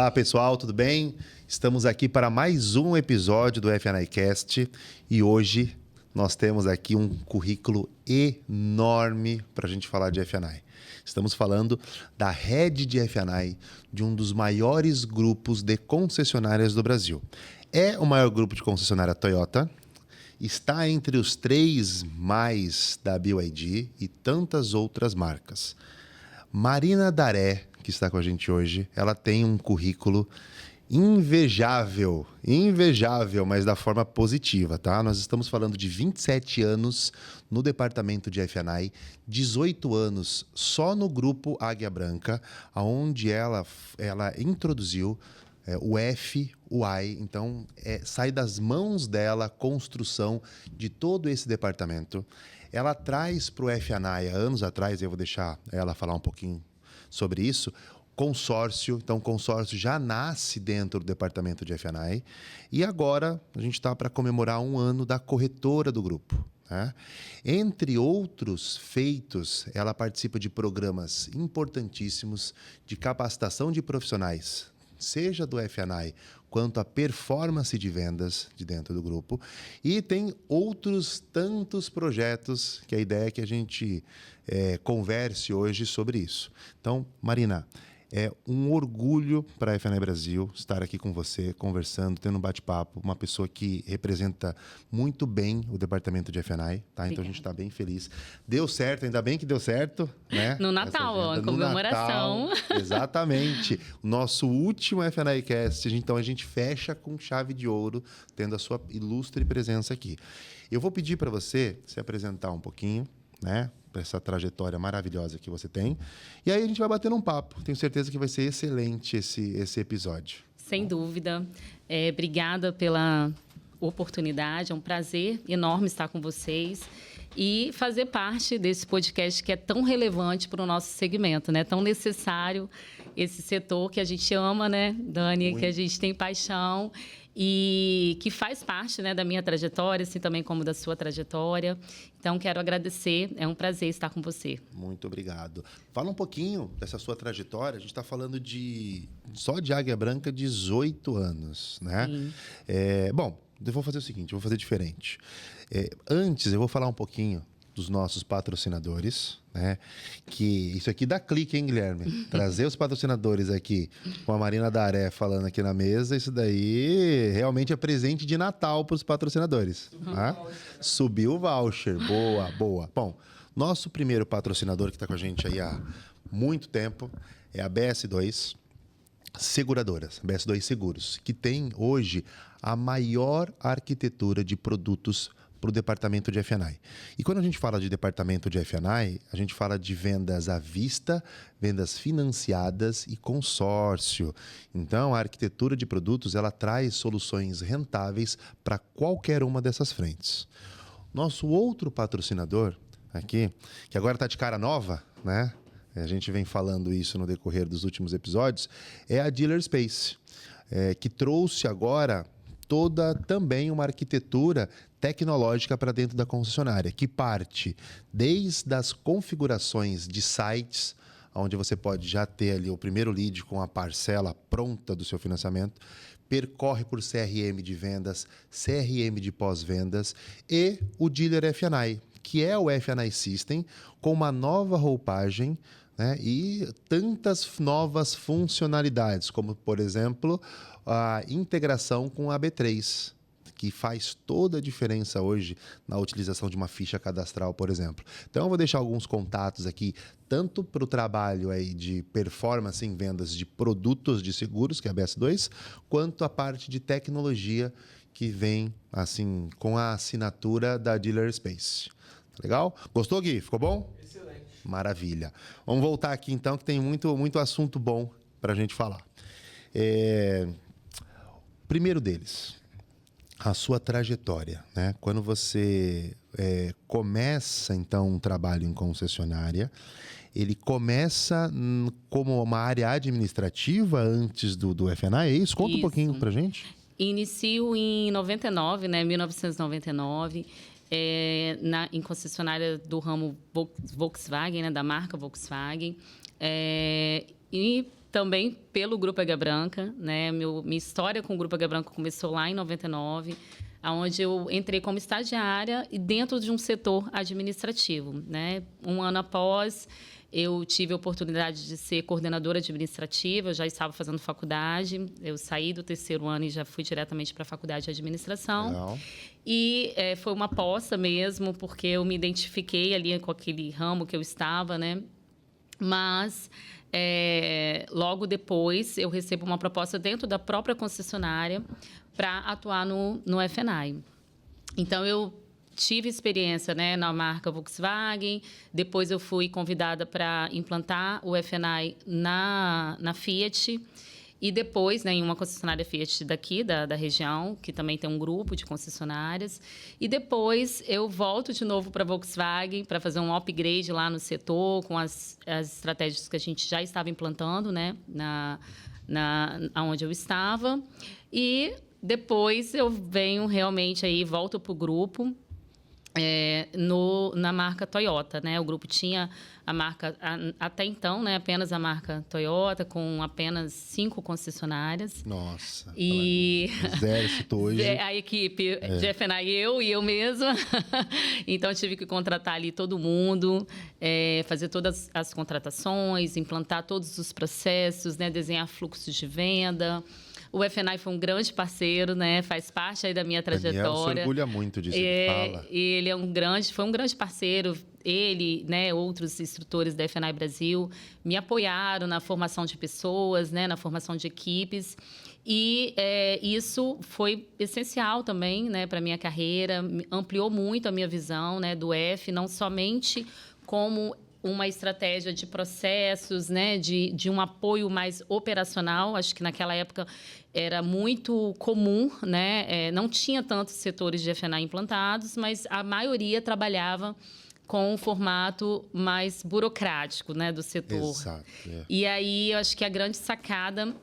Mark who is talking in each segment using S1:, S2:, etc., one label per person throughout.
S1: Olá, pessoal, tudo bem? Estamos aqui para mais um episódio do F&I Cast e hoje nós temos aqui um currículo enorme para a gente falar de F&I. Estamos falando da Head de F&I de um dos maiores grupos de concessionárias do Brasil. É o maior grupo de concessionária Toyota, está entre os 3 mais da BYD e tantas outras marcas. Marina Daré, que está com a gente hoje, ela tem um currículo invejável, mas da forma positiva, tá? Nós estamos falando de 27 anos no departamento de F&I, 18 anos só no grupo Águia Branca, onde ela introduziu o F, o I, então sai das mãos dela a construção de todo esse departamento. Ela traz para o F&I, há anos atrás, eu vou deixar ela falar um pouquinho sobre isso, consórcio. Então, o consórcio já nasce dentro do departamento de F&I. E agora, a gente está para comemorar 1 ano da corretora do grupo. Né? Entre outros feitos, ela participa de programas importantíssimos de capacitação de profissionais, seja do F&I quanto a performance de vendas de dentro do grupo. E tem outros tantos projetos que a ideia é que a gente converse hoje sobre isso. Então, Marina, é um orgulho para a F&I Brasil estar aqui com você, conversando, tendo um bate-papo, uma pessoa que representa muito bem o departamento de F&I, tá? Então a gente está bem feliz. Deu certo, ainda bem que deu certo, né?
S2: No Natal, ó, comemoração.
S1: Natal, exatamente. O nosso último F&I Cast, então a gente fecha com chave de ouro, tendo a sua ilustre presença aqui. Eu vou pedir para você se apresentar um pouquinho, né? Essa trajetória maravilhosa que você tem. E aí a gente vai batendo um papo. Tenho certeza que vai ser excelente esse episódio.
S2: Sem dúvida. Obrigada pela oportunidade. É um prazer enorme estar com vocês e fazer parte desse podcast que é tão relevante para o nosso segmento, né? Tão necessário esse setor que a gente ama, né, Dani? Muito. Que a gente tem paixão e que faz parte, né, da minha trajetória, assim também como da sua trajetória. Então, quero agradecer. É um prazer estar com você.
S1: Muito obrigado. Fala um pouquinho dessa sua trajetória. A gente está falando só de Águia Branca, 18 anos, né?
S2: Sim.
S1: Bom, eu vou fazer o seguinte, eu vou fazer diferente. Antes, eu vou falar um pouquinho dos nossos patrocinadores, né? Que isso aqui dá clique, hein, Guilherme? Trazer os patrocinadores aqui, com a Marina Daré falando aqui na mesa, isso daí realmente é presente de Natal para os patrocinadores. Tá? Subiu o voucher, boa. Bom, nosso primeiro patrocinador que está com a gente aí há muito tempo é a BS2 Seguradoras, BS2 Seguros, que tem hoje a maior arquitetura de produtos para o departamento de F&I. E quando a gente fala de departamento de F&I, a gente fala de vendas à vista, vendas financiadas e consórcio. Então, a arquitetura de produtos ela traz soluções rentáveis para qualquer uma dessas frentes. Nosso outro patrocinador aqui, que agora está de cara nova, né? A gente vem falando isso no decorrer dos últimos episódios, é a Dealer Space, que trouxe agora toda também uma arquitetura tecnológica para dentro da concessionária, que parte desde as configurações de sites, onde você pode já ter ali o primeiro lead com a parcela pronta do seu financiamento, percorre por CRM de vendas, CRM de pós-vendas e o Dealer F&I, que é o F&I System, com uma nova roupagem, né, e tantas novas funcionalidades, como, por exemplo, a integração com a B3, que faz toda a diferença hoje na utilização de uma ficha cadastral, por exemplo. Então, eu vou deixar alguns contatos aqui, tanto para o trabalho aí de performance em vendas de produtos de seguros, que é a BS2, quanto a parte de tecnologia que vem assim com a assinatura da Dealer Space. Legal? Gostou, Gui? Ficou bom?
S3: Excelente.
S1: Maravilha. Vamos voltar aqui, então, que tem muito assunto bom para a gente falar. Primeiro deles, a sua trajetória, né? Quando você começa, então, um trabalho em concessionária, ele começa como uma área administrativa antes do F&I, é isso? Conta um pouquinho para a gente.
S2: Inicio em 99, né? 1999. Em concessionária do ramo Volkswagen, né, da marca Volkswagen. E também pelo Grupo Águia Branca, né? Minha história com o Grupo Águia Branca começou lá em 99, onde eu entrei como estagiária e dentro de um setor administrativo, né? Um ano após, eu tive a oportunidade de ser coordenadora administrativa, eu já estava fazendo faculdade, eu saí do terceiro ano e já fui diretamente para a faculdade de administração.
S1: Legal.
S2: E foi uma aposta mesmo, porque eu me identifiquei ali com aquele ramo que eu estava, né? Mas, logo depois, eu recebo uma proposta dentro da própria concessionária para atuar no F&I. Então, eu tive experiência, né, na marca Volkswagen, depois eu fui convidada para implantar o F&I na Fiat, e depois, né, em uma concessionária Fiat daqui, da região, que também tem um grupo de concessionárias. E depois eu volto de novo para a Volkswagen para fazer um upgrade lá no setor, com as estratégias que a gente já estava implantando, né, onde eu estava. E depois eu venho realmente aí, volto para o grupo, na marca Toyota, né? O grupo tinha a marca, até então, né, apenas a marca Toyota, com apenas 5 concessionárias.
S1: Nossa.
S2: E
S1: exército hoje.
S2: A equipe de F&I, eu mesma. Então, eu tive que contratar ali todo mundo, fazer todas as contratações, implantar todos os processos, né, desenhar fluxos de venda. O F&I foi um grande parceiro, né? Faz parte aí da minha trajetória.
S1: Daniel se orgulha muito disso, ele fala.
S2: Ele foi um grande parceiro. Ele, né, outros instrutores da F&I Brasil me apoiaram na formação de pessoas, né, na formação de equipes. E isso foi essencial também, né, para a minha carreira. Ampliou muito a minha visão, né, do F, não somente como uma estratégia de processos, né, de um apoio mais operacional. Acho que naquela época era muito comum, né, não tinha tantos setores de F&I implantados, mas a maioria trabalhava com um formato mais burocrático, né, do setor.
S1: Exato.
S2: E aí, eu acho que a grande sacada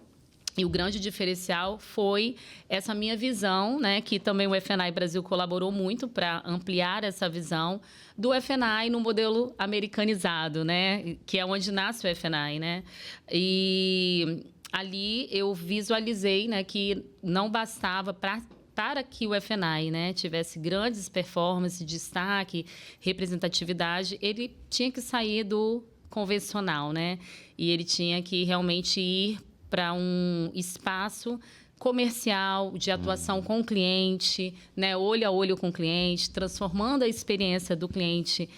S2: e o grande diferencial foi essa minha visão, né, que também o F&I Brasil colaborou muito para ampliar essa visão do F&I no modelo americanizado, né, que é onde nasce o F&I, né? E ali eu visualizei, né, que não bastava para que o F&I, né, tivesse grandes performances, destaque, representatividade, ele tinha que sair do convencional, né? E ele tinha que realmente ir para um espaço comercial, de atuação com o cliente, né, olho a olho com o cliente, transformando a experiência do cliente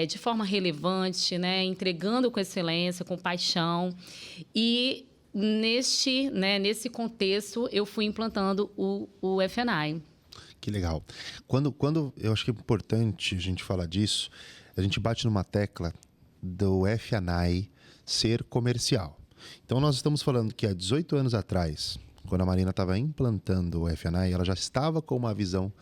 S2: de forma relevante, né, entregando com excelência, com paixão. E nesse contexto, eu fui implantando o F&I.
S1: Que legal. Quando eu acho que é importante a gente falar disso, a gente bate numa tecla do F&I ser comercial. Então, nós estamos falando que há 18 anos atrás, quando a Marina estava implantando o F&I, ela já estava com uma visão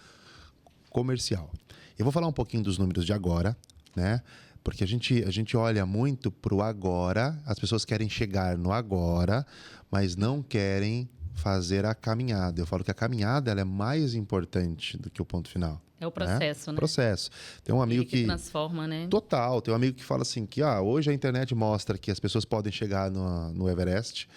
S1: comercial. Eu vou falar um pouquinho dos números de agora, né? Porque a gente olha muito para o agora, as pessoas querem chegar no agora, mas não querem fazer a caminhada. Eu falo que a caminhada ela é mais importante do que o ponto final.
S2: É o processo, né?
S1: Processo. Tem um amigo que
S2: transforma, né?
S1: Total. Tem um amigo que fala assim que hoje a internet mostra que as pessoas podem chegar no Everest,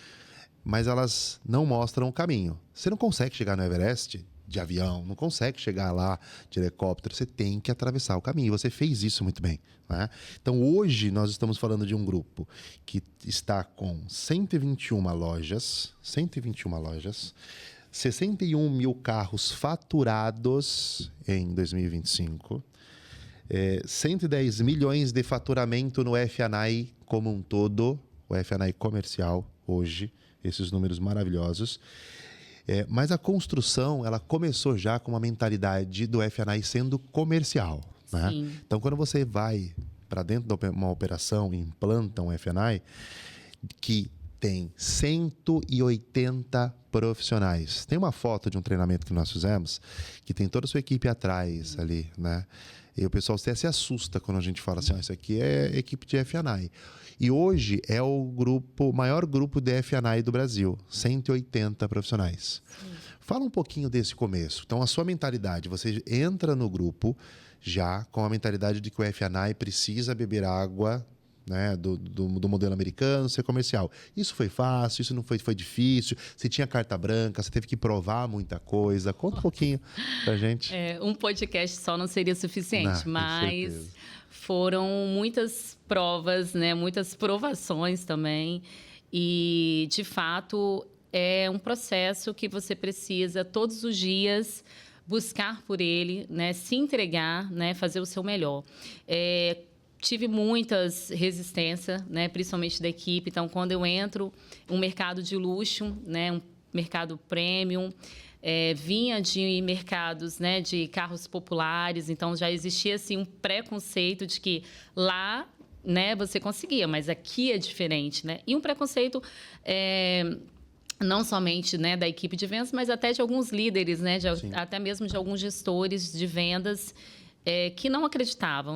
S1: mas elas não mostram o caminho. Você não consegue chegar no Everest de avião, não consegue chegar lá de helicóptero, você tem que atravessar o caminho. Você fez isso muito bem, né? Então, hoje, nós estamos falando de um grupo que está com 121 lojas, 61 mil carros faturados em 2025, 110 milhões de faturamento no F&I como um todo, o F&I comercial hoje, esses números maravilhosos. Mas a construção, ela começou já com uma mentalidade do F&I sendo comercial, né? Então, quando você vai para dentro de uma operação e implanta um F&I, que tem 180 profissionais. Tem uma foto de um treinamento que nós fizemos, que tem toda a sua equipe atrás ali, né? E o pessoal até se assusta quando a gente fala assim, isso aqui é equipe de F&I. E hoje é o maior grupo de F&I do Brasil, 180 profissionais. Fala um pouquinho desse começo. Então, a sua mentalidade, você entra no grupo já com a mentalidade de que o F&I precisa beber água né, do modelo americano, ser comercial. Isso foi fácil? Isso não foi difícil? Você tinha carta branca? Você teve que provar muita coisa? Conta um pouquinho pra gente.
S2: Um podcast só não seria suficiente, mas foram muitas provas, né, muitas provações também. E, de fato, é um processo que você precisa, todos os dias, buscar por ele, né, se entregar, né, fazer o seu melhor. Tive muitas resistências, né, principalmente da equipe. Então, quando eu entro um mercado de luxo, né, um mercado premium, vinha de mercados, né, de carros populares. Então, já existia assim, um preconceito de que lá, né, você conseguia, mas aqui é diferente. Né? E um preconceito... não somente, né, da equipe de vendas, mas até de alguns líderes, né, até mesmo de alguns gestores de vendas que não acreditavam,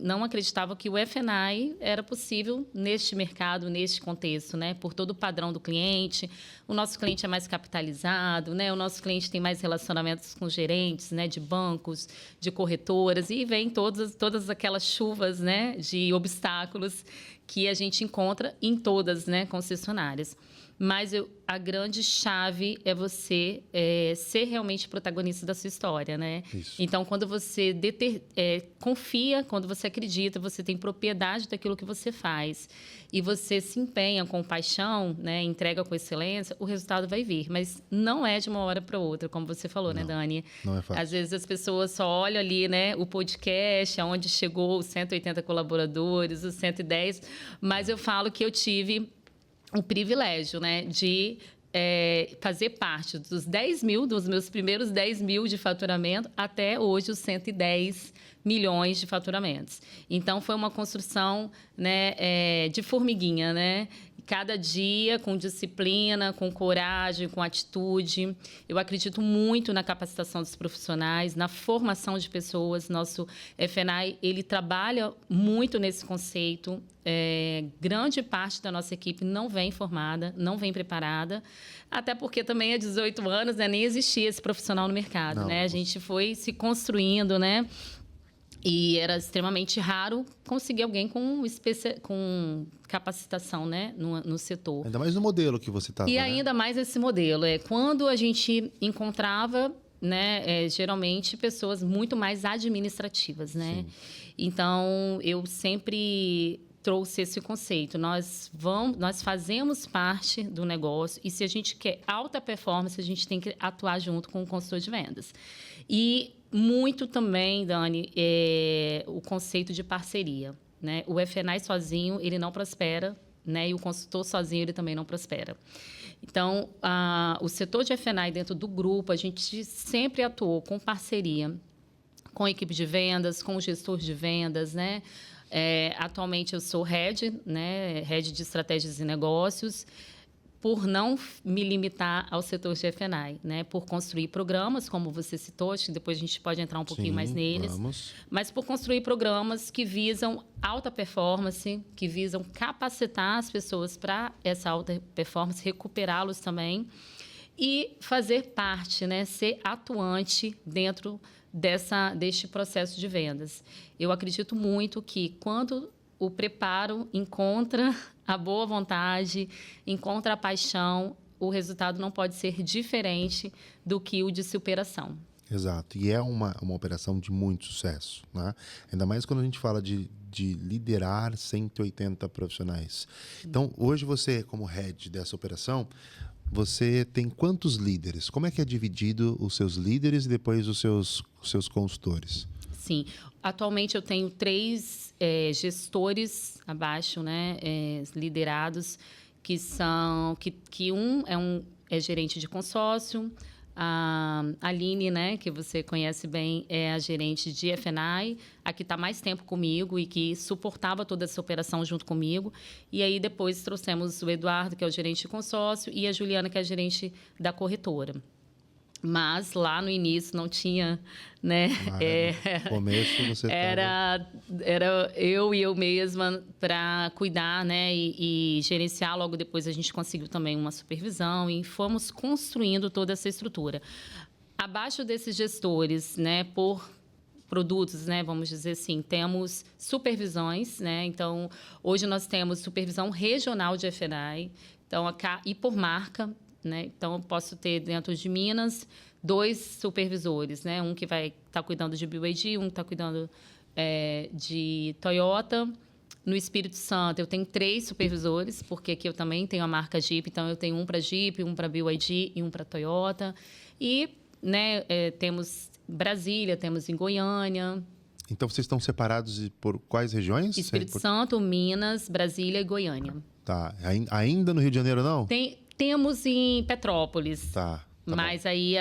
S2: não acreditavam que o F&I era possível neste mercado, neste contexto, né, por todo o padrão do cliente. O nosso cliente é mais capitalizado, né, o nosso cliente tem mais relacionamentos com gerentes, né, de bancos, de corretoras, e vem todas aquelas chuvas, né, de obstáculos que a gente encontra em todas, né, concessionárias. Mas a grande chave é você ser realmente protagonista da sua história, né?
S1: Isso.
S2: Então, quando você confia, quando você acredita, você tem propriedade daquilo que você faz e você se empenha com paixão, né? Entrega com excelência, o resultado vai vir. Mas não é de uma hora para outra, como você falou, né, Dani?
S1: Não é fácil.
S2: Às vezes as pessoas só olham ali, né, o podcast, aonde chegou os 180 colaboradores, os 110, mas eu falo que eu tive o privilégio, né, de fazer parte dos 10 mil, dos meus primeiros 10 mil de faturamento, até hoje os 110 milhões de faturamentos. Então, foi uma construção, né, de formiguinha, né? Cada dia com disciplina, com coragem, com atitude. Eu acredito muito na capacitação dos profissionais, na formação de pessoas. Nosso F&I, ele trabalha muito nesse conceito. Grande parte da nossa equipe não vem formada, não vem preparada, até porque também há 18 anos, né, nem existia esse profissional no mercado. Né? A gente foi se construindo, né? E era extremamente raro conseguir alguém com capacitação, né, no setor.
S1: Ainda mais no modelo que você estava.
S2: E ainda mais esse modelo. Quando a gente encontrava, né, geralmente, pessoas muito mais administrativas. Né? Então, eu sempre trouxe esse conceito. Nós fazemos parte do negócio e, se a gente quer alta performance, a gente tem que atuar junto com o consultor de vendas. E muito também, Dani, o conceito de parceria. Né? O F&I sozinho, ele não prospera, né? E o consultor sozinho, ele também não prospera. Então, o setor de F&I dentro do grupo, a gente sempre atuou com parceria, com a equipe de vendas, com o gestor de vendas, né? Atualmente, eu sou head, né? Head de estratégias e negócios, por não me limitar ao setor de F&I, né? Por construir programas, como você citou, acho que depois a gente pode entrar um pouquinho mais neles.
S1: Vamos.
S2: Mas por construir programas que visam alta performance, que visam capacitar as pessoas para essa alta performance, recuperá-los também e fazer parte, né? Ser atuante dentro deste processo de vendas. Eu acredito muito que quando o preparo encontra a boa vontade, encontra a paixão, o resultado não pode ser diferente do que o de superação.
S1: Exato. E é uma operação de muito sucesso. Né? Ainda mais quando a gente fala de liderar 180 profissionais. Então, hoje você, como head dessa operação, você tem quantos líderes? Como é que é dividido os seus líderes e depois os seus consultores? Sim.
S2: Atualmente, eu tenho 3 gestores abaixo, né, liderados, que são... que um é gerente de consórcio, a Aline, né, que você conhece bem, é a gerente de F&I, a que está mais tempo comigo e que suportava toda essa operação junto comigo. E aí, depois, trouxemos o Eduardo, que é o gerente de consórcio, e a Juliana, que é a gerente da corretora. Mas lá no início não tinha, né?
S1: No começo você
S2: era eu mesma para cuidar, né? E gerenciar. Logo depois a gente conseguiu também uma supervisão e fomos construindo toda essa estrutura. Abaixo desses gestores, né? Por produtos, né, vamos dizer assim, temos supervisões, né? Então, hoje nós temos supervisão regional de F&I, então, e por marca, né? Então, eu posso ter dentro de Minas 2 supervisores, né? Um que vai estar cuidando de BYD, um que está cuidando de Toyota. No Espírito Santo, eu tenho 3 supervisores, porque aqui eu também tenho a marca Jeep, então eu tenho um para Jeep, um para BYD e um para Toyota. E, né, temos Brasília, temos em Goiânia.
S1: Então, vocês estão separados por quais regiões?
S2: Espírito Santo, Minas, Brasília e Goiânia.
S1: Tá. Ainda no Rio de Janeiro, não?
S2: Temos em Petrópolis.
S1: Tá.
S2: Mas
S1: bom.
S2: aí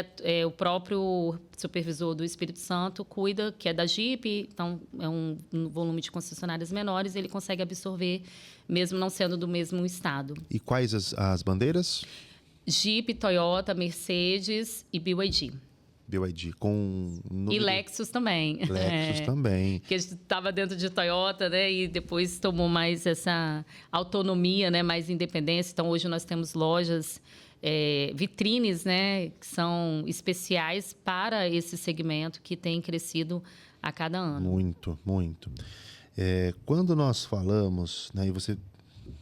S2: o próprio supervisor do Espírito Santo cuida, que é da Jeep, então é um volume de concessionárias menores, ele consegue absorver, mesmo não sendo do mesmo estado.
S1: E quais as bandeiras?
S2: Jeep, Toyota, Mercedes e BYD.
S1: BYD, com...
S2: E Lexus também.
S1: Lexus também.
S2: Que estava dentro de Toyota, né? E depois tomou mais essa autonomia, né? Mais independência. Então, hoje nós temos lojas... vitrines, né, que são especiais para esse segmento que tem crescido a cada ano.
S1: Muito, muito. Quando nós falamos, né, e você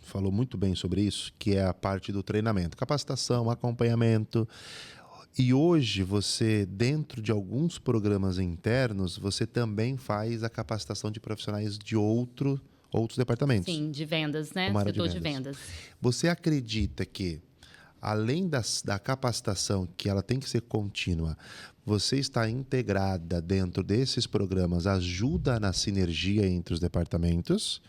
S1: falou muito bem sobre isso, que é a parte do treinamento, capacitação, acompanhamento. E hoje você, dentro de alguns programas internos, você também faz a capacitação de profissionais de outros departamentos.
S2: Sim, de vendas, né? Setor de vendas.
S1: Você acredita que além da capacitação, que ela tem que ser contínua, você está integrada dentro desses programas, ajuda na sinergia entre os departamentos?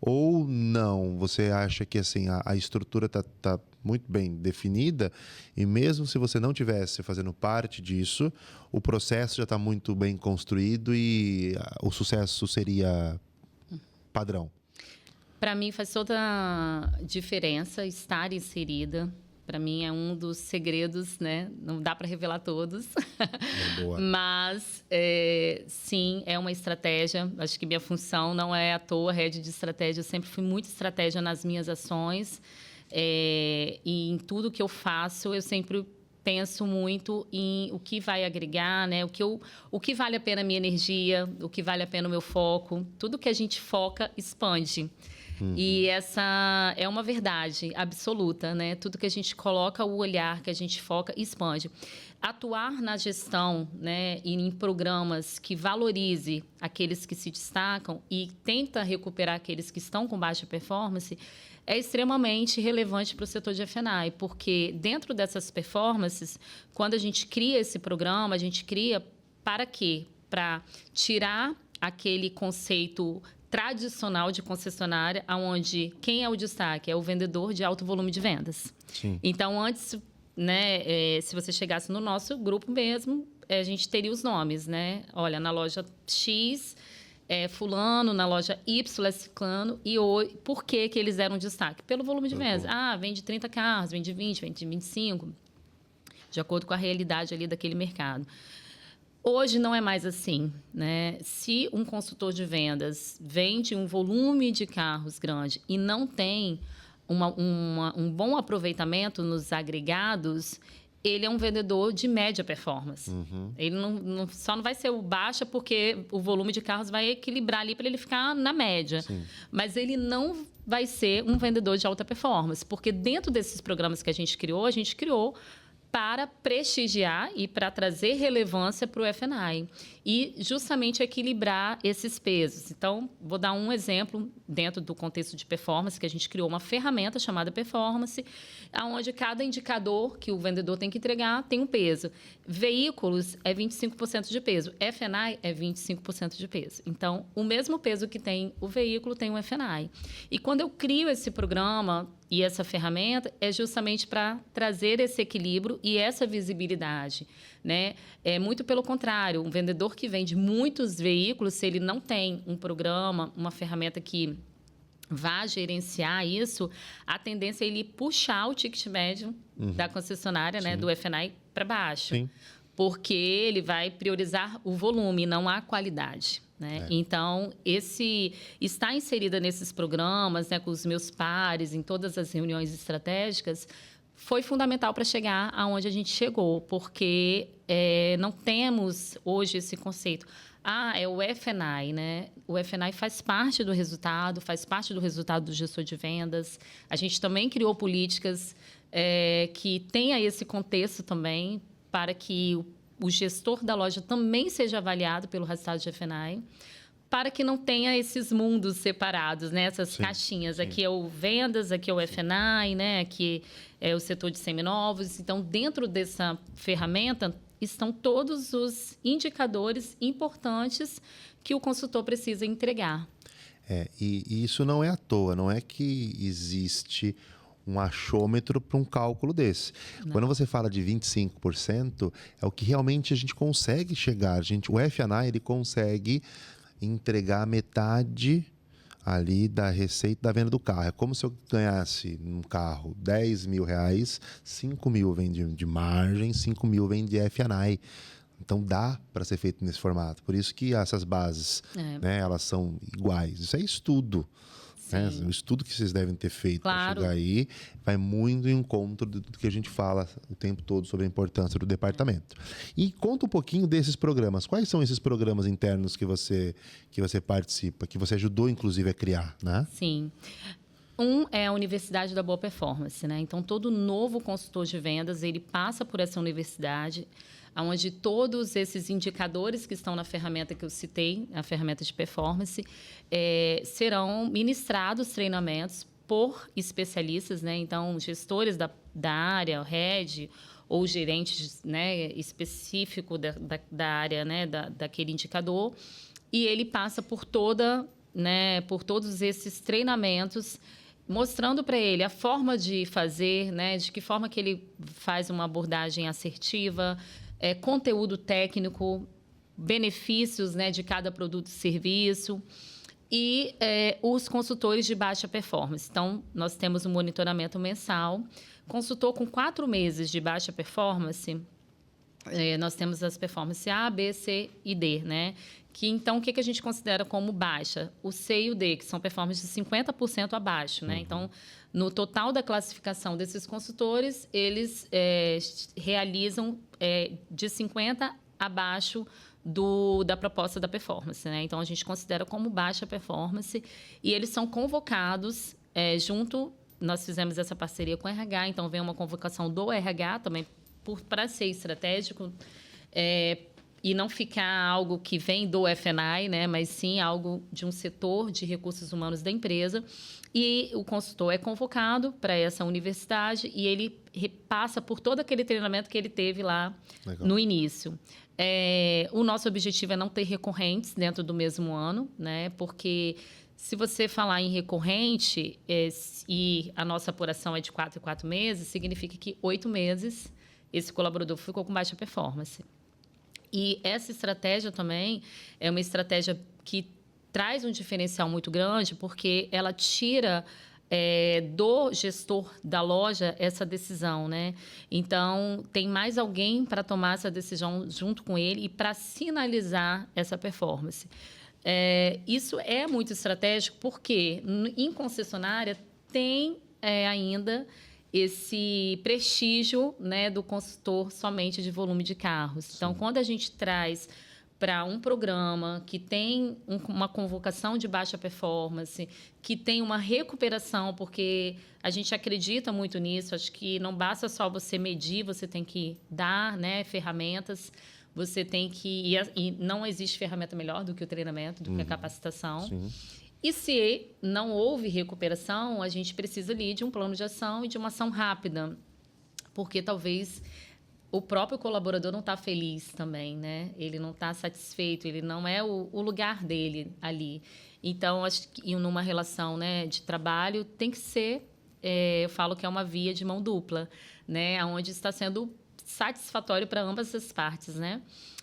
S1: Ou não? Você acha que assim, a estrutura está muito bem definida e mesmo se você não estivesse fazendo parte disso, o processo já está muito bem construído e o sucesso seria padrão? Para
S2: mim faz toda a diferença estar inserida. Para mim é um dos segredos, né? Não dá para revelar todos.
S1: Boa.
S2: Mas, sim, é uma estratégia. Acho que minha função não é à toa, rede de estratégia. Eu sempre fui muito estratégia nas minhas ações. E em tudo que eu faço, eu sempre penso muito em o que vai agregar, né? O que vale a pena a minha energia, o que vale a pena o meu foco. Tudo que a gente foca, expande. E essa é uma verdade absoluta, né? Tudo que a gente coloca, o olhar que a gente foca, expande. Atuar na gestão, né, e em programas que valorize aqueles que se destacam e tenta recuperar aqueles que estão com baixa performance é extremamente relevante para o setor de F&I, porque dentro dessas performances, quando a gente cria esse programa, a gente cria para quê? Para tirar aquele conceito tradicional de concessionária, onde quem é o destaque? É o vendedor de alto volume de vendas.
S1: Sim.
S2: Então, antes, né, se você chegasse no nosso grupo mesmo, a gente teria os nomes, né? Olha, na loja X é fulano, na loja Y é ciclano. E por que eles deram destaque? Pelo volume de vendas. Vende 30 carros, vende 20, vende 25, de acordo com a realidade ali daquele mercado. Hoje não é mais assim, né? Se um consultor de vendas vende um volume de carros grande e não tem um bom aproveitamento nos agregados, ele é um vendedor de média performance. Ele só não vai ser o baixa porque o volume de carros vai equilibrar ali para ele ficar na média.
S1: Sim.
S2: Mas ele não vai ser um vendedor de alta performance, porque dentro desses programas que a gente criou para prestigiar e para trazer relevância para o F&I e justamente equilibrar esses pesos. Então, vou dar um exemplo dentro do contexto de performance, que a gente criou uma ferramenta chamada Performance, onde cada indicador que o vendedor tem que entregar tem um peso. Veículos é 25% de peso, F&I é 25% de peso. Então, o mesmo peso que tem o veículo tem o F&I. E quando eu crio esse programa e essa ferramenta, é justamente para trazer esse equilíbrio e essa visibilidade, né? É muito pelo contrário, um vendedor que vende muitos veículos, se ele não tem um programa, uma ferramenta que vá gerenciar isso, a tendência é ele puxar o ticket médio da concessionária, né, do F&I para baixo.
S1: Sim.
S2: Porque ele vai priorizar o volume, não a qualidade. Né? Então, estar inserida nesses programas, né, com os meus pares, em todas as reuniões estratégicas, foi fundamental para chegar aonde a gente chegou, porque não temos hoje esse conceito. É o F&I, né? O F&I faz parte do resultado do gestor de vendas. A gente também criou políticas que tenha esse contexto também, para que o gestor da loja também seja avaliado pelo resultado de F&I, para que não tenha esses mundos separados, né? Essas caixinhas. Sim. Aqui é o vendas, aqui é o F&I, né? Aqui é o setor de seminovos. Então, dentro dessa ferramenta, estão todos os indicadores importantes que o consultor precisa entregar.
S1: E isso não é à toa, não é que existe um achômetro para um cálculo desse. Não. Quando você fala de 25%, é o que realmente a gente consegue chegar. O F&I, ele consegue entregar metade ali da receita da venda do carro. É como se eu ganhasse num carro R$10.000, 5 mil vem de margem, 5 mil vem de F&I. Então dá para ser feito nesse formato. Por isso que essas bases, né, elas são iguais. Isso é estudo. Né? O estudo que vocês devem ter feito para chegar aí vai muito em encontro do que a gente fala o tempo todo sobre a importância do departamento. E conta um pouquinho desses programas. Quais são esses programas internos que você participa, que você ajudou, inclusive, a criar, né?
S2: Sim. Um é a Universidade da Boa Performance, né? Então, todo novo consultor de vendas, ele passa por essa universidade, onde todos esses indicadores que estão na ferramenta que eu citei, a ferramenta de performance, serão ministrados treinamentos por especialistas, né? Então, gestores da área, o head ou gerente, né, específico da área, né, daquele indicador. E ele passa por por todos esses treinamentos, mostrando para ele a forma de fazer, né, de que forma que ele faz uma abordagem assertiva, conteúdo técnico, benefícios, né, de cada produto e serviço, e os consultores de baixa performance. Então, nós temos um monitoramento mensal. Consultor com 4 meses de baixa performance, nós temos as performances A, B, C e D, né? Então, o que a gente considera como baixa? O C e o D, que são performances de 50% abaixo, né? Então, no total da classificação desses consultores, eles realizam de 50% abaixo da proposta da performance, né? Então, a gente considera como baixa performance e eles são convocados junto. Nós fizemos essa parceria com o RH, então vem uma convocação do RH também para ser estratégico, e não ficar algo que vem do F&I, né? Mas sim algo de um setor de recursos humanos da empresa. E o consultor é convocado para essa universidade e ele passa por todo aquele treinamento que ele teve lá no início. O nosso objetivo é não ter recorrentes dentro do mesmo ano, né? Porque se você falar em recorrente e a nossa apuração é de 4 em 4 meses, significa que 8 meses esse colaborador ficou com baixa performance. E essa estratégia também é uma estratégia que traz um diferencial muito grande, porque ela tira do gestor da loja essa decisão, né? Então, tem mais alguém para tomar essa decisão junto com ele e para sinalizar essa performance. Isso é muito estratégico porque, em concessionária, tem ainda esse prestígio, né, do consultor somente de volume de carros. Sim. Então, quando a gente traz para um programa que tem uma convocação de baixa performance, que tem uma recuperação, porque a gente acredita muito nisso, acho que não basta só você medir, você tem que dar, né, ferramentas, você tem que... E não existe ferramenta melhor do que o treinamento, do que a capacitação. Sim. E se não houve recuperação, a gente precisa ali de um plano de ação e de uma ação rápida, porque talvez o próprio colaborador não está feliz também, né? Ele não está satisfeito, ele não é o lugar dele ali. Então, acho que numa relação, né, de trabalho tem que ser, eu falo que é uma via de mão dupla, né? Onde está sendo satisfatório para ambas as partes, né?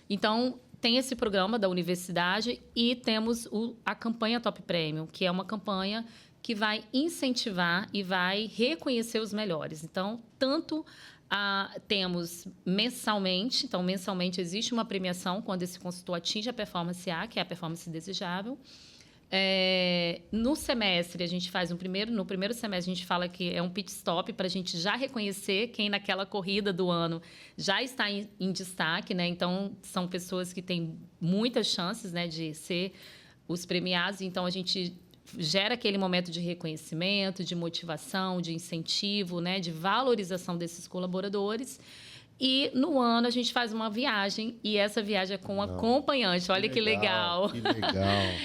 S2: Então, tem esse programa da universidade e temos a campanha Top Premium, que é uma campanha que vai incentivar e vai reconhecer os melhores. Então, temos mensalmente, então, mensalmente existe uma premiação quando esse consultor atinge a performance A, que é a performance desejável. No semestre, a gente faz no primeiro semestre, a gente fala que é um pit stop para a gente já reconhecer quem naquela corrida do ano já está em destaque, né? Então, são pessoas que têm muitas chances, né, de ser os premiados. Então, a gente gera aquele momento de reconhecimento, de motivação, de incentivo, né, de valorização desses colaboradores. E no ano a gente faz uma viagem, e essa viagem é com um acompanhante. Olha que legal.
S1: Que legal.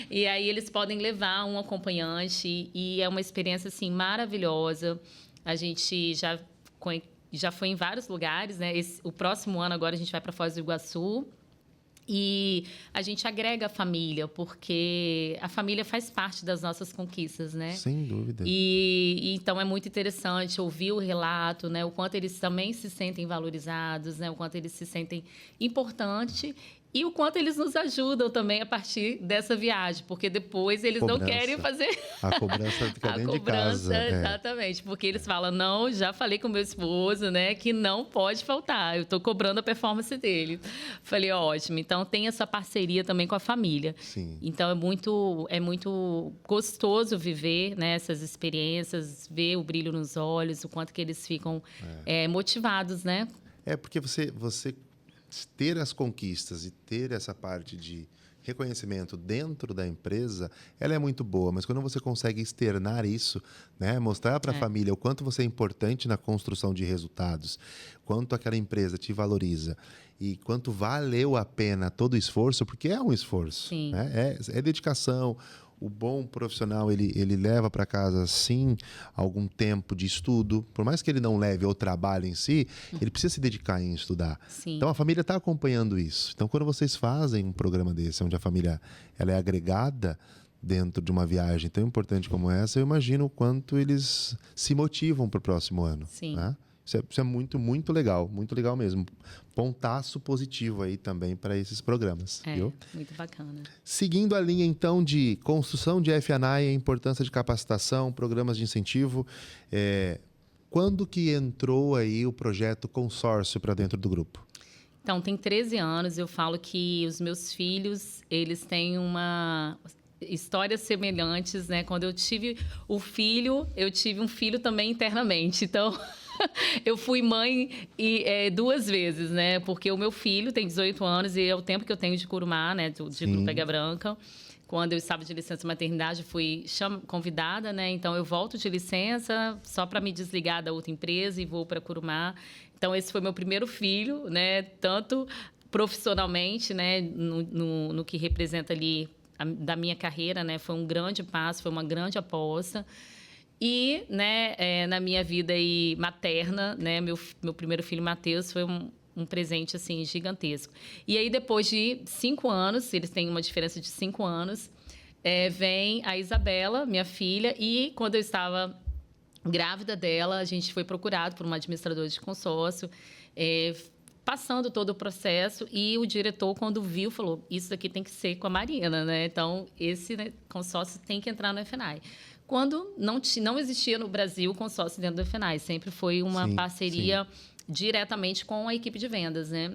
S2: E aí eles podem levar um acompanhante, e é uma experiência assim maravilhosa. A gente já foi em vários lugares, né? O próximo ano agora a gente vai para Foz do Iguaçu. E a gente agrega a família, porque a família faz parte das nossas conquistas, né?
S1: Sem dúvida.
S2: E então é muito interessante ouvir o relato, né? O quanto eles também se sentem valorizados, né? O quanto eles se sentem importantes. E o quanto eles nos ajudam também a partir dessa viagem, porque depois eles não querem fazer...
S1: A cobrança fica dentro de casa.
S2: Exatamente, porque eles falam, não, já falei com meu esposo, né, que não pode faltar, eu estou cobrando a performance dele. Falei, ótimo, então tem essa parceria também com a família.
S1: Sim.
S2: Então é muito gostoso viver, né, essas experiências, ver o brilho nos olhos, o quanto que eles ficam motivados, né?
S1: Porque você ter as conquistas e ter essa parte de reconhecimento dentro da empresa, ela é muito boa, mas quando você consegue externar isso, né, mostrar para a família o quanto você é importante na construção de resultados, quanto aquela empresa te valoriza e quanto valeu a pena todo o esforço, porque é um esforço, né? É dedicação. O bom profissional, ele leva para casa, sim, algum tempo de estudo. Por mais que ele não leve o trabalho em si, ele precisa se dedicar em estudar.
S2: Sim.
S1: Então, a família está acompanhando isso. Então, quando vocês fazem um programa desse, onde a família ela é agregada dentro de uma viagem tão importante como essa, eu imagino o quanto eles se motivam para o próximo ano.
S2: Sim.
S1: Né? Isso é muito, muito legal mesmo. Pontaço positivo aí também para esses programas. Viu?
S2: Muito bacana.
S1: Seguindo a linha, então, de construção de F&I, a importância de capacitação, programas de incentivo, quando que entrou aí o projeto consórcio para dentro do grupo?
S2: Então, tem 13 anos, eu falo que os meus filhos, eles têm histórias semelhantes, né? Quando eu tive eu tive um filho também internamente. Então, eu fui mãe 2 vezes, né? Porque o meu filho tem 18 anos e é o tempo que eu tenho de Curumá, né? De Grupo Águia Branca. Quando eu estava de licença maternidade, fui convidada, né? Então, eu volto de licença só para me desligar da outra empresa e vou para Curumá. Então, esse foi meu primeiro filho, né? Tanto profissionalmente, né? No que representa ali da minha carreira, né? Foi um grande passo, foi uma grande aposta. E, né, na minha vida aí materna, né, meu primeiro filho, Matheus, foi um presente, assim, gigantesco. E aí, depois de 5 anos, eles têm uma diferença de 5 anos, vem a Isabela, minha filha, e quando eu estava grávida dela, a gente foi procurado por uma administradora de consórcio, passando todo o processo, e o diretor, quando viu, falou, isso daqui tem que ser com a Marina, né? Então, esse, né, consórcio tem que entrar no F&I. Quando não existia no Brasil consórcio dentro do F&I, sempre foi uma parceria diretamente com a equipe de vendas, né?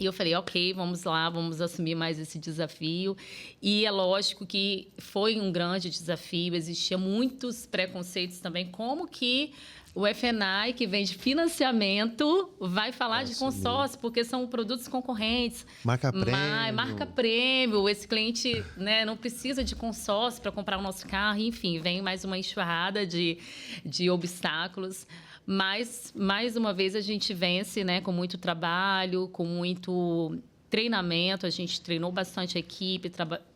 S2: E eu falei, ok, vamos lá, vamos assumir mais esse desafio. E é lógico que foi um grande desafio, existiam muitos preconceitos também, como que o F&I, que vende financiamento, vai falar de consórcio, porque são produtos concorrentes.
S1: Marca prêmio.
S2: Marca prêmio. Esse cliente, né, não precisa de consórcio para comprar o nosso carro. Enfim, vem mais uma enxurrada de obstáculos. Mas, mais uma vez, a gente vence, né, com muito trabalho, com muito treinamento. A gente treinou bastante a equipe,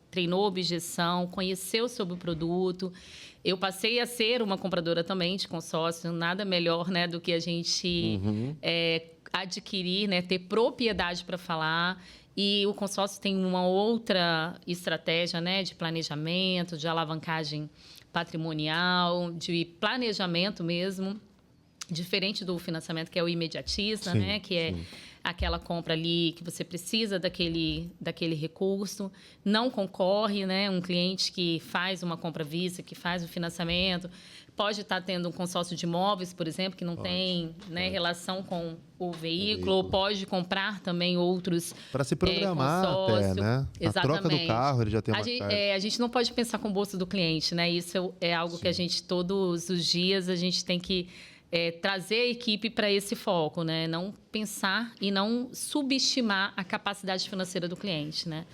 S2: treinou objeção, conheceu sobre o produto. Eu passei a ser uma compradora também de consórcio, nada melhor, né, do que a gente adquirir, né, ter propriedade para falar. E o consórcio tem uma outra estratégia, né, de planejamento, de alavancagem patrimonial, de planejamento mesmo, diferente do financiamento, que é o imediatista, né, que aquela compra ali que você precisa daquele recurso, não concorre, né? Um cliente que faz uma compra à vista, que faz o financiamento, pode estar tendo um consórcio de imóveis, por exemplo, que não tem, né, relação com o veículo, ou pode comprar também outros
S1: para se programar até, né?
S2: Exatamente.
S1: A troca do carro, ele já tem uma carga.
S2: A gente não pode pensar com o bolso do cliente, né? Isso é algo que a gente, todos os dias, a gente tem que trazer a equipe para esse foco, né? Não pensar e não subestimar a capacidade financeira do cliente, né?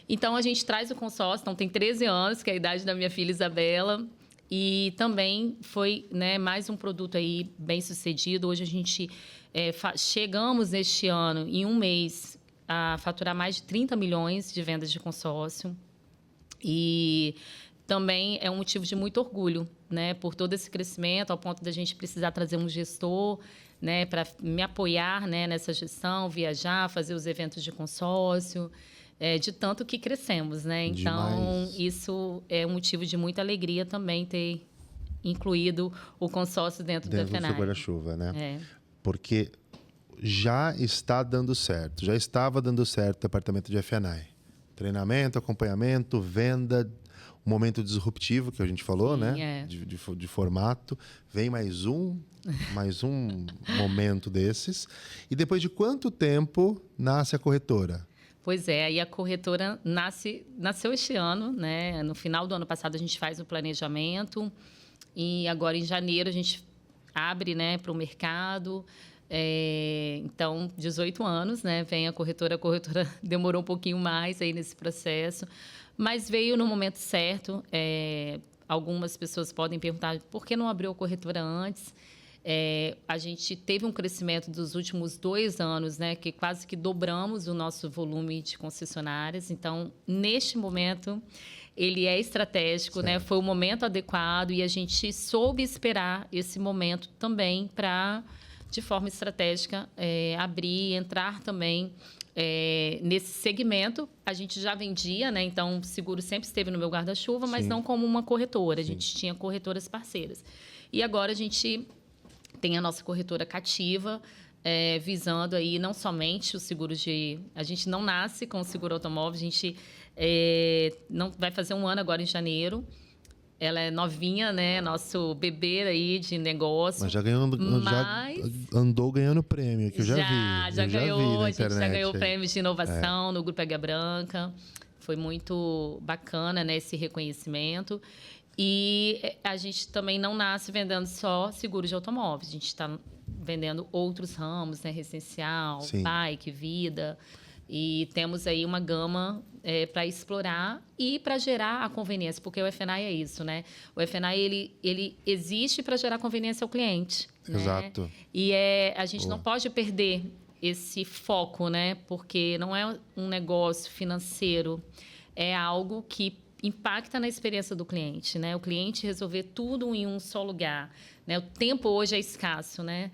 S2: Então, a gente traz o consórcio, então tem 13 anos, que é a idade da minha filha Isabela, e também foi, né, mais um produto aí bem sucedido. Hoje a gente chegamos neste ano, em um mês, a faturar mais de 30 milhões de vendas de consórcio. E também é um motivo de muito orgulho, né, por todo esse crescimento, ao ponto da gente precisar trazer um gestor, né, para me apoiar, né, nessa gestão, viajar, fazer os eventos de consórcio. De tanto que crescemos, né? Então, isso é um motivo de muita alegria também ter incluído o consórcio dentro da FNAI.
S1: Dentro do seu guarda-chuva, né?
S2: É.
S1: Porque já está dando certo, já estava dando certo o departamento de FNAI. Treinamento, acompanhamento, venda, um momento disruptivo que a gente falou, né? De formato. Vem mais um momento desses. E depois de quanto tempo nasce a corretora?
S2: Pois é, aí a corretora nasceu este ano, né? No final do ano passado a gente faz o planejamento e agora em janeiro a gente abre, né, para o mercado. Então, 18 anos, né? Vem a corretora demorou um pouquinho mais aí nesse processo, mas veio no momento certo. Algumas pessoas podem perguntar por que não abriu a corretora antes. A gente teve um crescimento dos últimos 2 anos, né, que quase que dobramos o nosso volume de concessionárias. Então, neste momento, ele é estratégico, né? Foi o momento adequado e a gente soube esperar esse momento também para, de forma estratégica, abrir, entrar também nesse segmento. A gente já vendia, né? Então, o seguro sempre esteve no meu guarda-chuva, mas não como uma corretora. A gente tinha corretoras parceiras. E agora a gente tem a nossa corretora cativa, visando aí não somente os seguros de... A gente não nasce com o seguro automóvel, a gente não vai fazer 1 ano agora em janeiro. Ela é novinha, né? Nosso bebê aí de negócio.
S1: Mas já andou ganhando prêmio, que eu já vi.
S2: Já ganhou,
S1: vi na
S2: a gente já ganhou
S1: aí.
S2: prêmios de inovação no Grupo Águia Branca. Foi muito bacana, né, esse reconhecimento. E a gente também não nasce vendendo só seguros de automóveis. A gente está vendendo outros ramos, né? Residencial, bike, vida. E temos aí uma gama para explorar e para gerar a conveniência, porque o FNAI é isso, né? O FNAI, ele existe para gerar conveniência ao cliente.
S1: Exato.
S2: Né? E a gente não pode perder esse foco, né? Porque não é um negócio financeiro, é algo que impacta na experiência do cliente, né? O cliente resolver tudo em um só lugar, né? O tempo hoje é escasso, né?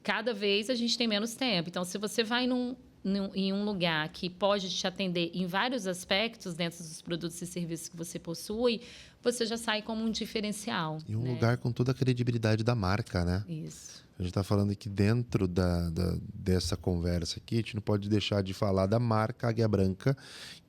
S2: Cada vez a gente tem menos tempo. Então, se você vai em um lugar que pode te atender em vários aspectos dentro dos produtos e serviços que você possui, você já sai como um diferencial.
S1: E um lugar com toda a credibilidade da marca, né?
S2: Isso.
S1: A gente está falando que dentro dessa conversa aqui, a gente não pode deixar de falar da marca Águia Branca,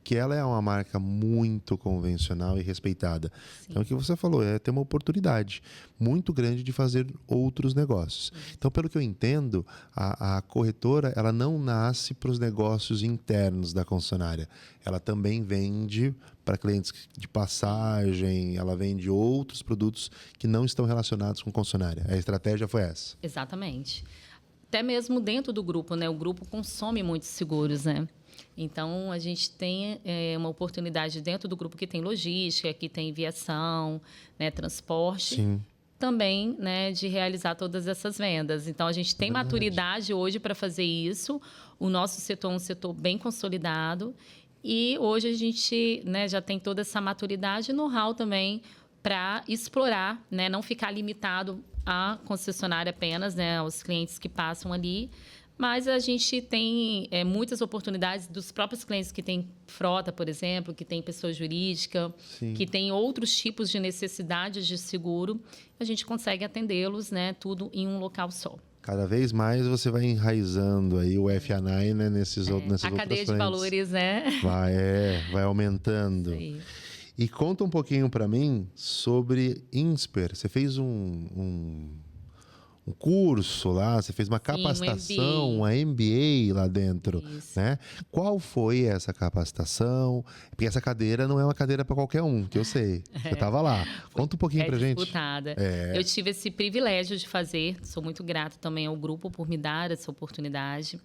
S1: que ela é uma marca muito convencional e respeitada. Sim. Então, o que você falou é ter uma oportunidade muito grande de fazer outros negócios. Então, pelo que eu entendo, a corretora ela não nasce para os negócios internos da concessionária. Ela também vende para clientes de passagem, ela vende outros produtos que não estão relacionados com concessionária. A estratégia foi essa.
S2: Exatamente. Até mesmo dentro do grupo, né? O grupo consome muitos seguros, né? Então, a gente tem uma oportunidade dentro do grupo que tem logística, que tem viação, né, transporte,
S1: Sim.
S2: também, né, de realizar todas essas vendas. Então, a gente tem maturidade hoje para fazer isso. O nosso setor é um setor bem consolidado e hoje a gente, né, já tem toda essa maturidade e know-how também para explorar, né, não ficar limitado à concessionária apenas, né, aos clientes que passam ali. Mas a gente tem muitas oportunidades dos próprios clientes que têm frota, por exemplo, que tem pessoa jurídica, que tem outros tipos de necessidades de seguro. A gente consegue atendê-los, né, tudo em um local só.
S1: Cada vez mais você vai enraizando aí o F&I, né, nessas outras
S2: A cadeia de
S1: frentes.
S2: valores, né?
S1: Vai aumentando.
S2: Sim.
S1: E conta um pouquinho para mim sobre Insper. Você fez um curso lá, você fez uma capacitação, uma MBA lá dentro,
S2: Isso.
S1: né? Qual foi essa capacitação? Porque essa cadeira não é uma cadeira para qualquer um, que eu sei. Você estava lá. Conta um pouquinho pra gente.
S2: Disputada. Eu tive esse privilégio de fazer, sou muito grata também ao grupo por me dar essa oportunidade.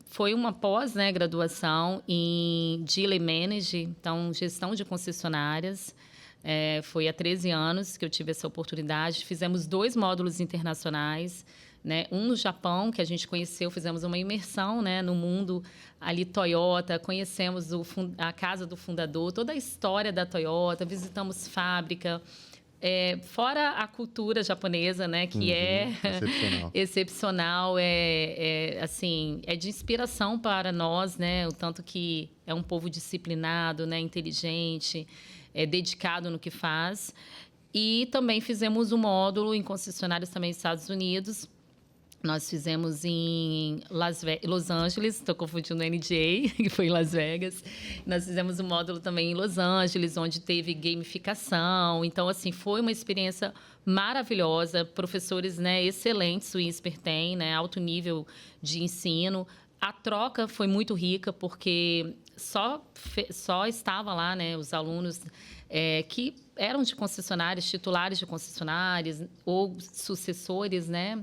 S2: Foi uma pós, né, graduação em Dealer Manage, então gestão de concessionárias. Foi há 13 anos que eu tive essa oportunidade. Fizemos 2 módulos internacionais, né? Um no Japão, que a gente conheceu, fizemos uma imersão, né, no mundo ali Toyota, conhecemos a casa do fundador, toda a história da Toyota, visitamos fábrica. Fora a cultura japonesa, né, que excepcional, assim, é de inspiração para nós, né, o tanto que é um povo disciplinado, né, inteligente, dedicado no que faz. E também fizemos um módulo em concessionárias também nos Estados Unidos. Nós fizemos em Los Angeles, estou confundindo o NDA, que foi em Las Vegas. Nós fizemos um módulo também em Los Angeles, onde teve gamificação. Então, assim, foi uma experiência maravilhosa. Professores, né, excelentes, o INSPER tem, né, alto nível de ensino. A troca foi muito rica, porque só estava lá, né, os alunos que eram de concessionárias, titulares de concessionárias ou sucessores, né,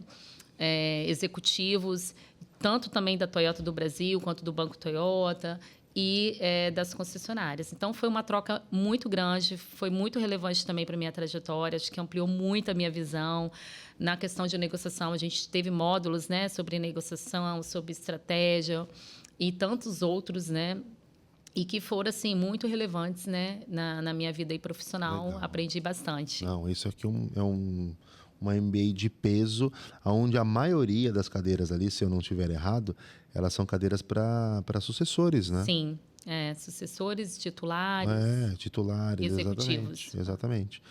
S2: executivos, tanto também da Toyota do Brasil, quanto do Banco Toyota e das concessionárias. Então, foi uma troca muito grande, foi muito relevante também para a minha trajetória, acho que ampliou muito a minha visão. Na questão de negociação, a gente teve módulos, né, sobre negociação, sobre estratégia e tantos outros, né, e que foram, assim, muito relevantes, né, na minha vida aí profissional. Legal. Aprendi bastante.
S1: Não, isso aqui uma MBA de peso, onde a maioria das cadeiras ali, se eu não estiver errado, elas são cadeiras para sucessores, né?
S2: Sim, sucessores, titulares.
S1: Titulares,
S2: executivos.
S1: Exatamente.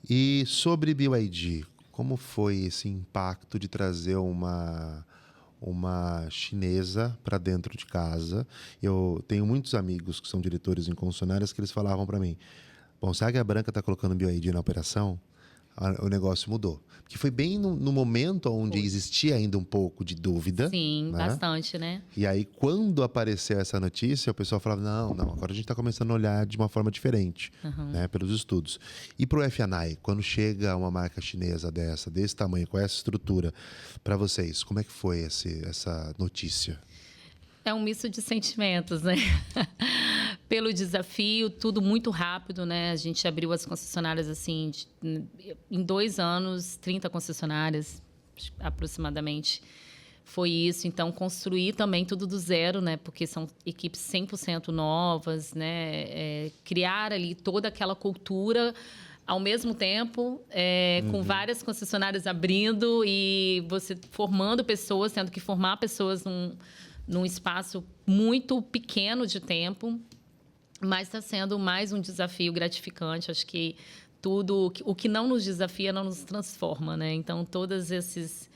S1: E sobre BYD, como foi esse impacto de trazer uma chinesa para dentro de casa? Eu tenho muitos amigos que são diretores em concessionárias que eles falavam para mim, bom, se a Águia Branca está colocando BYD na operação, o negócio mudou. Porque foi bem no momento onde existia ainda um pouco de dúvida.
S2: Sim, né? Bastante, né?
S1: E aí, quando apareceu essa notícia, o pessoal falava, não, agora a gente está começando a olhar de uma forma diferente, né, pelos estudos. E para o F&I, quando chega uma marca chinesa desse tamanho, com essa estrutura, para vocês, como é que foi essa notícia?
S2: É um misto de sentimentos, né? Pelo desafio, tudo muito rápido, né? A gente abriu as concessionárias, assim, em 2 anos, 30 concessionárias, aproximadamente. Foi isso. Então, construir também tudo do zero, né? Porque são equipes 100% novas, né? Criar ali toda aquela cultura, ao mesmo tempo, com várias concessionárias abrindo e você formando pessoas, tendo que formar pessoas num espaço muito pequeno de tempo, mas está sendo mais um desafio gratificante. Acho que o que não nos desafia não nos transforma, né? Então, todos esses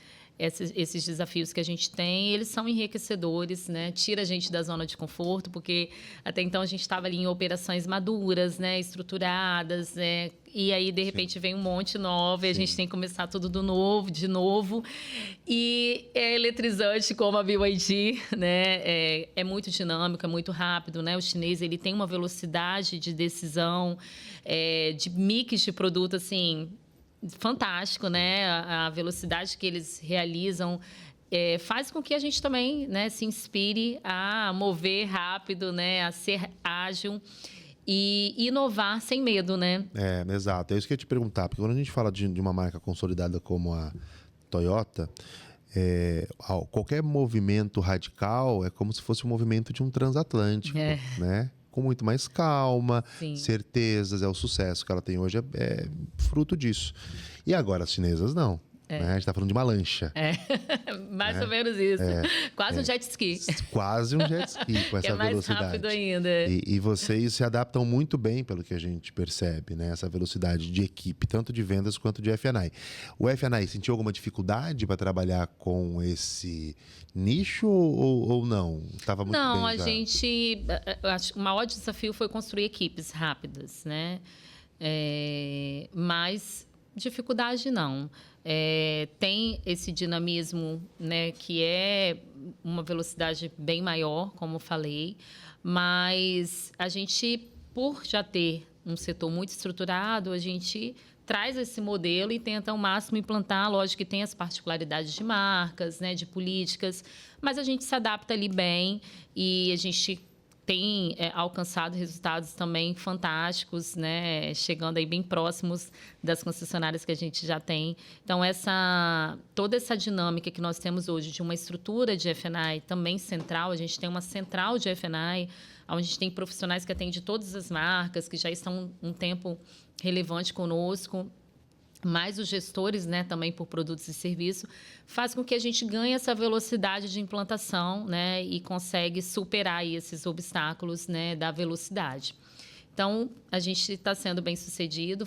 S2: desafios que a gente tem, eles são enriquecedores, né? Tira a gente da zona de conforto, porque até então a gente estava ali em operações maduras, né? Estruturadas, né? E aí, de repente, vem um monte novo e a gente tem que começar tudo de novo. E é eletrizante como a BYD, né? É muito dinâmico, é muito rápido, né? O chinês, ele tem uma velocidade de decisão, de mix de produto, assim, fantástico, né? A velocidade que eles realizam faz com que a gente também, né, se inspire a mover rápido, né? A ser ágil e inovar sem medo, né?
S1: Exato. É isso que eu ia te perguntar. Porque quando a gente fala de uma marca consolidada como a Toyota, qualquer movimento radical é como se fosse um movimento de um transatlântico, né? Com muito mais calma, certezas, o sucesso que ela tem hoje é fruto disso. E agora as chinesas não. né? A gente está falando de uma lancha.
S2: Mais ou menos isso. Quase um jet ski.
S1: Quase um jet ski com essa
S2: é mais
S1: velocidade.
S2: Rápido ainda.
S1: E vocês se adaptam muito bem, pelo que a gente percebe, né? Essa velocidade de equipe, tanto de vendas quanto de F&I. O F&I sentiu alguma dificuldade para trabalhar com esse nicho ou não? Estava muito
S2: não,
S1: bem já?
S2: gente... Acho que o maior desafio foi construir equipes rápidas, né? Mas dificuldade não. Tem esse dinamismo, né, que é uma velocidade bem maior, como falei, mas a gente, por já ter um setor muito estruturado, a gente traz esse modelo e tenta ao máximo implantar. Lógico que tem as particularidades de marcas, né, de políticas, mas a gente se adapta ali bem e a gente tem alcançado resultados também fantásticos, né? Chegando aí bem próximos das concessionárias que a gente já tem. Então, toda essa dinâmica que nós temos hoje de uma estrutura de F&I também central, a gente tem uma central de F&I, onde a gente tem profissionais que atendem todas as marcas, que já estão um tempo relevante conosco, mais os gestores, né, também por produtos e serviços, faz com que a gente ganhe essa velocidade de implantação, né, e consegue superar aí esses obstáculos, né, da velocidade. Então, a gente está sendo bem sucedido.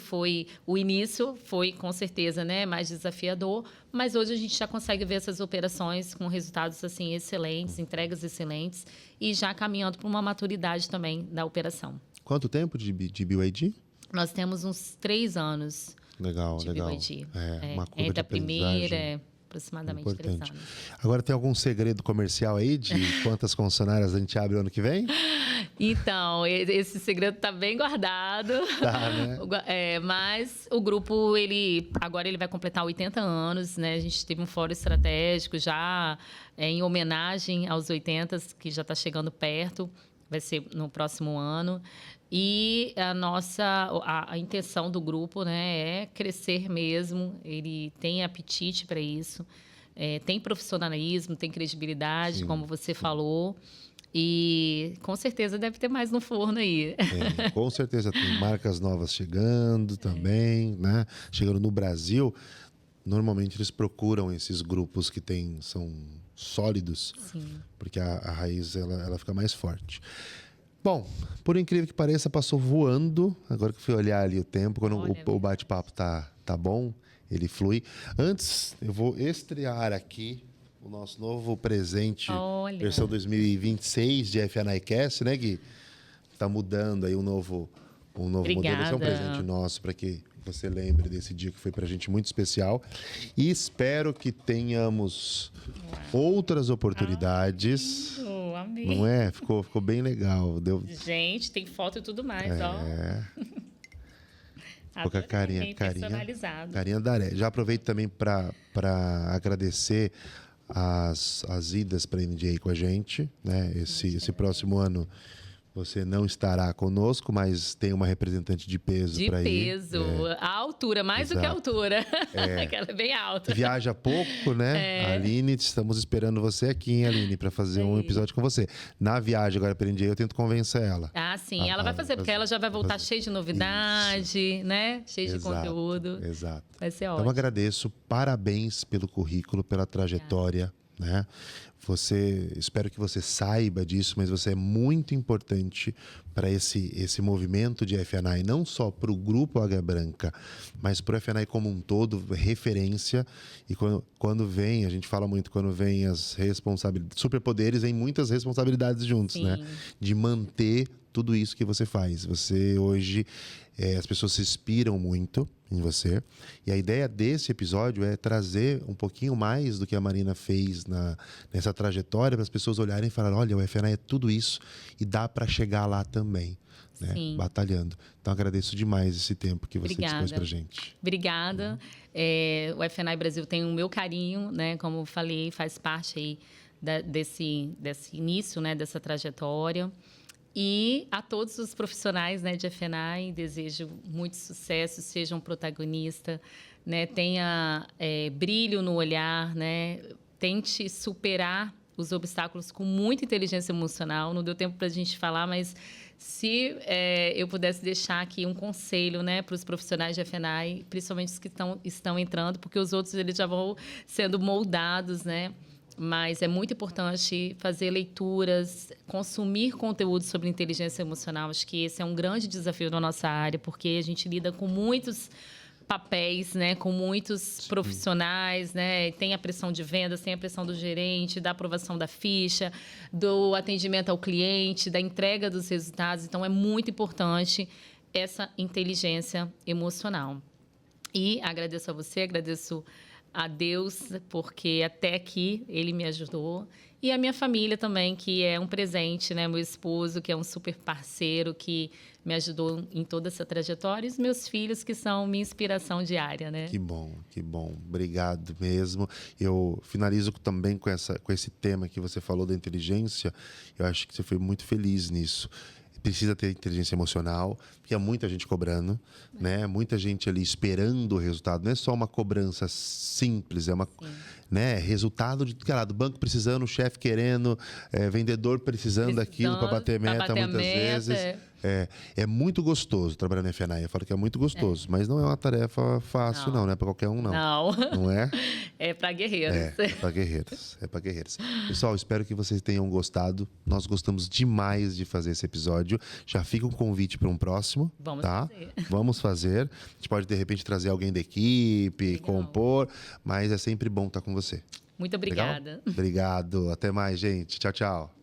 S2: O início foi, com certeza, né, mais desafiador, mas hoje a gente já consegue ver essas operações com resultados assim excelentes, entregas excelentes e já caminhando para uma maturidade também da operação.
S1: Quanto tempo de BYD?
S2: Nós temos uns 3 anos.
S1: Legal.
S2: BYD.
S1: Uma curva
S2: entre
S1: de
S2: a primeira, aproximadamente
S1: importante.
S2: 3 anos.
S1: Agora, tem algum segredo comercial aí de quantas concessionárias a gente abre o ano que vem?
S2: Então, esse segredo está bem guardado.
S1: Tá, né?
S2: Mas o grupo, agora ele vai completar 80 anos, né? A gente teve um fórum estratégico já em homenagem aos 80, que já está chegando perto. Vai ser no próximo ano. E a intenção do grupo, né, é crescer mesmo. Ele tem apetite para isso, tem profissionalismo, tem credibilidade, sim, como você falou. E com certeza deve ter mais no forno aí.
S1: Com certeza tem marcas novas chegando também, né? Chegando no Brasil. Normalmente eles procuram esses grupos que são sólidos, sim, porque a raiz ela fica mais forte. Bom, por incrível que pareça, passou voando. Agora que eu fui olhar ali o tempo, quando o bate-papo tá bom, ele flui. Antes, eu vou estrear aqui o nosso novo presente, versão 2026 de F&I Cast, né, Gui? Tá mudando aí um novo modelo. Esse é um presente nosso para que você lembre desse dia que foi pra gente muito especial. E espero que tenhamos outras oportunidades.
S2: Amei.
S1: Não é? Ficou bem legal.
S2: Gente, tem foto e tudo mais, ó.
S1: Ficou com a carinha da Aré. Já aproveito também para agradecer as idas para a NDA com a gente, né? Esse próximo ano você não estará conosco, mas tem uma representante de peso para ir.
S2: De peso. A altura, mais do que a altura. Que ela é bem alta.
S1: Viaja pouco, né? Aline, estamos esperando você aqui, hein, Aline, para fazer um episódio com você. Na viagem agora para a NDA, eu tento convencer ela.
S2: Sim. Ela vai fazer, porque ela já vai voltar cheia de novidade, né? Cheia de conteúdo.
S1: Exato.
S2: Vai ser ótimo.
S1: Então, agradeço. Parabéns pelo currículo, pela trajetória, né? Espero que você saiba disso, mas você é muito importante para esse movimento de F&I, não só para o Grupo Águia Branca, mas para o F&I como um todo, referência. E quando vem, a gente fala muito, quando vem as responsabilidades, superpoderes, vem muitas responsabilidades juntos, sim, né? De manter tudo isso que você faz. Você hoje, as pessoas se inspiram muito em você. E a ideia desse episódio é trazer um pouquinho mais do que a Marina fez nessa trajetória, para as pessoas olharem e falarem, olha, o F&I é tudo isso e dá para chegar lá também, né? Batalhando. Então, agradeço demais esse tempo que você dispôs para a gente.
S2: Obrigada. O F&I Brasil tem o meu carinho, né? Como eu falei, faz parte aí desse início, né? Dessa trajetória. E a todos os profissionais, né, de F&I, desejo muito sucesso, sejam protagonista, né, tenha brilho no olhar, né, tente superar os obstáculos com muita inteligência emocional. Não deu tempo para a gente falar, mas se eu pudesse deixar aqui um conselho, né, para os profissionais de FNAI, principalmente os que estão entrando, porque os outros eles já vão sendo moldados, né? Mas é muito importante fazer leituras, consumir conteúdo sobre inteligência emocional. Acho que esse é um grande desafio na nossa área, porque a gente lida com muitos papéis, né, com muitos profissionais, né, tem a pressão de vendas, tem a pressão do gerente, da aprovação da ficha, do atendimento ao cliente, da entrega dos resultados. Então, é muito importante essa inteligência emocional. E agradeço a você, agradeço a Deus, porque até aqui Ele me ajudou. E a minha família também, que é um presente, né? Meu esposo, que é um super parceiro, que me ajudou em toda essa trajetória. E os meus filhos, que são minha inspiração diária, né?
S1: Que bom, que bom. Obrigado mesmo. Eu finalizo também com esse tema que você falou da inteligência. Eu acho que você foi muito feliz nisso. Precisa ter inteligência emocional, porque há muita gente cobrando, né? Muita gente ali esperando o resultado. Não é só uma cobrança simples, é uma, né? Resultado do banco precisando, o chefe querendo, vendedor precisando daquilo para bater meta muitas vezes. É muito gostoso trabalhar na FNAI. Eu falo que é muito gostoso, mas não é uma tarefa fácil, não é para qualquer um, não. Não é?
S2: É para guerreiros.
S1: É para guerreiros. É para guerreiros. Pessoal, espero que vocês tenham gostado. Nós gostamos demais de fazer esse episódio. Já fica um convite para um próximo.
S2: Vamos fazer.
S1: Vamos fazer. A gente pode, de repente, trazer alguém da equipe, compor, mas é sempre bom estar com você.
S2: Muito obrigada.
S1: Legal? Obrigado. Até mais, gente. Tchau, tchau.